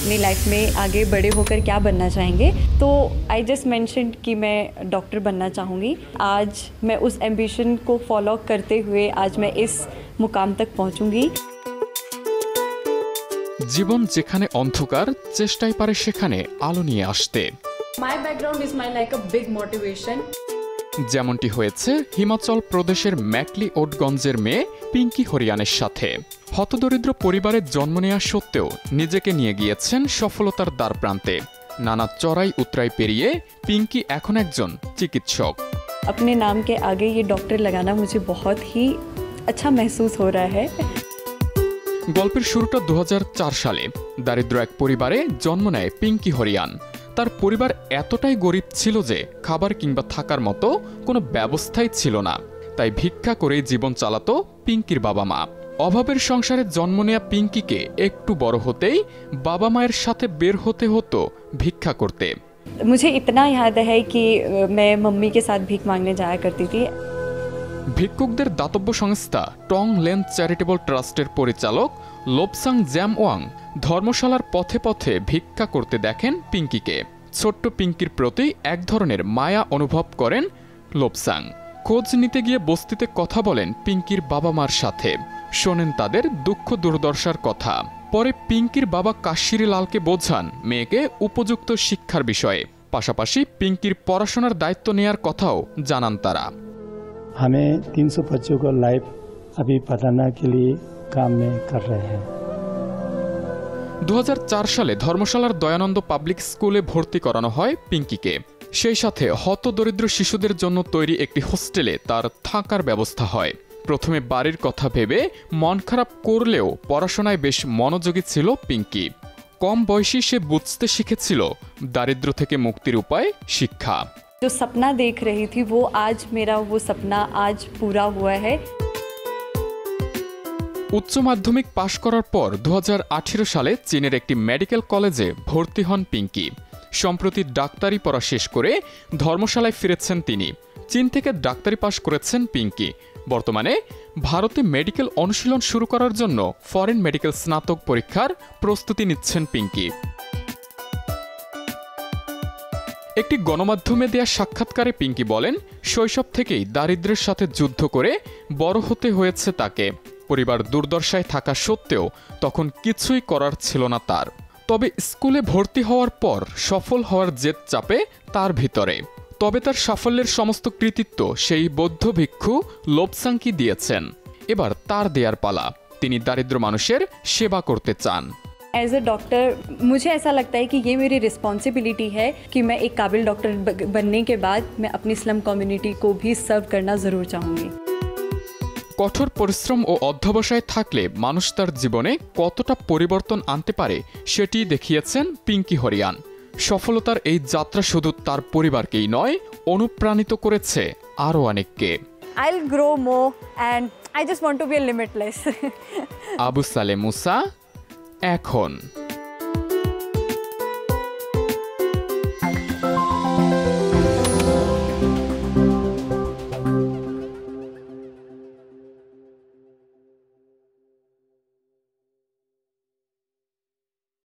अपनी लाइफ में आगे बड़े होकर क्या बनना चाहेंगे, तो आई जस्ट मेंशन्ड कि मैं डॉक्टर बनना चाहूँगी। आज मैं उस एम्बिशन को फॉलो करते हुए आज मैं इस मुकाम तक पहुँचूँगी। জীবন যেখানে অন্ধকার চেষ্টাই পারে সেখানে আলো নিয়ে আসতে। My background is my like a big motivation. যেমনটি হয়েছে হিমাচল প্রদেশের ম্যাকলি ওটগঞ্জের মেয়ে পিঙ্কি হরিয়ানের সাথে। হতদরিদ্র পরিবারে জন্ম নেওয়া সত্ত্বেও নিজেকে নিয়ে গিয়েছেন সফলতার দ্বারপ্রান্তে। নানা চড়াই উতরাই পেরিয়ে পিঙ্কি এখন একজন চিকিৎসক। अपने नाम के आगे ये डॉक्टर लगाना मुझे बहुत ही अच्छा महसूस हो रहा है। গল্পের শুরুটা 2004 সালে। দারিদ্র এক পরিবারে জন্ম নেয় পিঙ্কি হরিয়ান। তার পরিবার এতটাই গরিব ছিল যে খাবার কিংবা থাকার মতো কোনো ব্যবস্থাই ছিল না, তাই ভিক্ষা করেই জীবন চালাতো পিঙ্কির বাবা মা। অভাবের সংসারে জন্ম নেয়া পিঙ্কিকে একটু বড় হতেই বাবা মায়ের সাথে বের হতে হতো ভিক্ষা করতে। मुझे इतना याद है कि मैं मम्मी के साथ भीख मांगने जाया करती थी। ভিক্ষুকদের দাতব্য সংস্থা টং লেন চ্যারিটেবল ট্রাস্টের পরিচালক লোপসাং জ্যামওয়াং ধর্মশালার পথে পথে ভিক্ষা করতে দেখেন পিঙ্কিকে। ছোট্ট পিঙ্কির প্রতি এক ধরনের মায়া অনুভব করেন লোপসাং। খোঁজ নিতে গিয়ে বস্তিতে কথা বলেন পিঙ্কির বাবা মার সাথে, শোনেন তাদের দুঃখ দুর্দশার কথা। পরে পিঙ্কির বাবা কাশিরি লালকে বোঝান মেয়েকে উপযুক্ত শিক্ষার বিষয়ে, পাশাপাশি পিঙ্কির পড়াশোনার দায়িত্ব নেয়ার কথাও জানান তারা। हमें 300 बच्चों को लाइफ अभी पढ़ाने के लिए काम में कर रहे हैं। 2004 সালে ধর্মশালার দয়ানন্দ পাবলিক স্কুলে ভর্তি করানো হয় পিঙ্কিকে। সেই সাথে হতদরিদ্র শিশুদের জন্য তৈরি একটি হোস্টেলে তার থাকার ব্যবস্থা হয়। প্রথমে বাড়ির কথা ভেবে মন খারাপ করলেও পড়াশোনায় বেশ মনোযোগী ছিল পিঙ্কি। কম বয়সী সে বুঝতে শিখেছিল দারিদ্র থেকে মুক্তির উপায় শিক্ষা। जो सपना देख रही थी वो आज मेरा वो सपना आज पूरा हुआ है। উচ্চ মাধ্যমিক পাশ করার পর 2018 সালে চীনের একটি মেডিকেল কলেজে ভর্তি হন পিঙ্কি। সম্প্রতি ডাক্তারি পড়া শেষ করে ধর্মশালায় ফিরেছেন তিনি। চীন থেকে ডাক্তারি পাশ করেছেন পিঙ্কি। বর্তমানে ভারতে মেডিকেল অনুশীলন শুরু করার জন্য ফরেন মেডিকেল স্নাতক পরীক্ষার প্রস্তুতি নিচ্ছেন পিঙ্কি। একটি গণমাধ্যমে দেয়া সাক্ষাৎকারে পিঙ্কি বলেন, শৈশব থেকেই দারিদ্র্যের সাথে যুদ্ধ করে বড় হতে হয়েছে তাকে। পরিবার দুর্দশায় থাকা সত্ত্বেও তখন কিছুই করার ছিল না তার। তবে স্কুলে ভর্তি হওয়ার পর সফল হওয়ার জেদ চাপে তার ভিতরে। তবে তার সাফল্যের সমস্ত কৃতিত্ব সেই বৌদ্ধ ভিক্ষু লোপসাংকি দিয়েছেন। এবার তার দেয়ার পালা। তিনি দারিদ্র মানুষের সেবা করতে চান। एज अ डॉक्टर मुझे ऐसा लगता है कि ये मेरी रिस्पॉन्सिबिलिटी है कि मैं एक काबिल डॉक्टर बनने के बाद मैं अपनी स्लम कम्युनिटी को भी सर्व करना ज़रूर चाहूँगी। কঠোর পরিশ্রম ও অধ্যবসায় থাকলে মানুষ তার জীবনে কতটা পরিবর্তন আনতে পারে সেটি দেখিয়েছেন পিঙ্কি হরিয়ান। সফলতার এই যাত্রা শুধু তার পরিবারকেই নয়, অনুপ্রাণিত করেছে আরও অনেককে। I'll grow more and I just want to be limitless. Abu সালে মুসা এখন।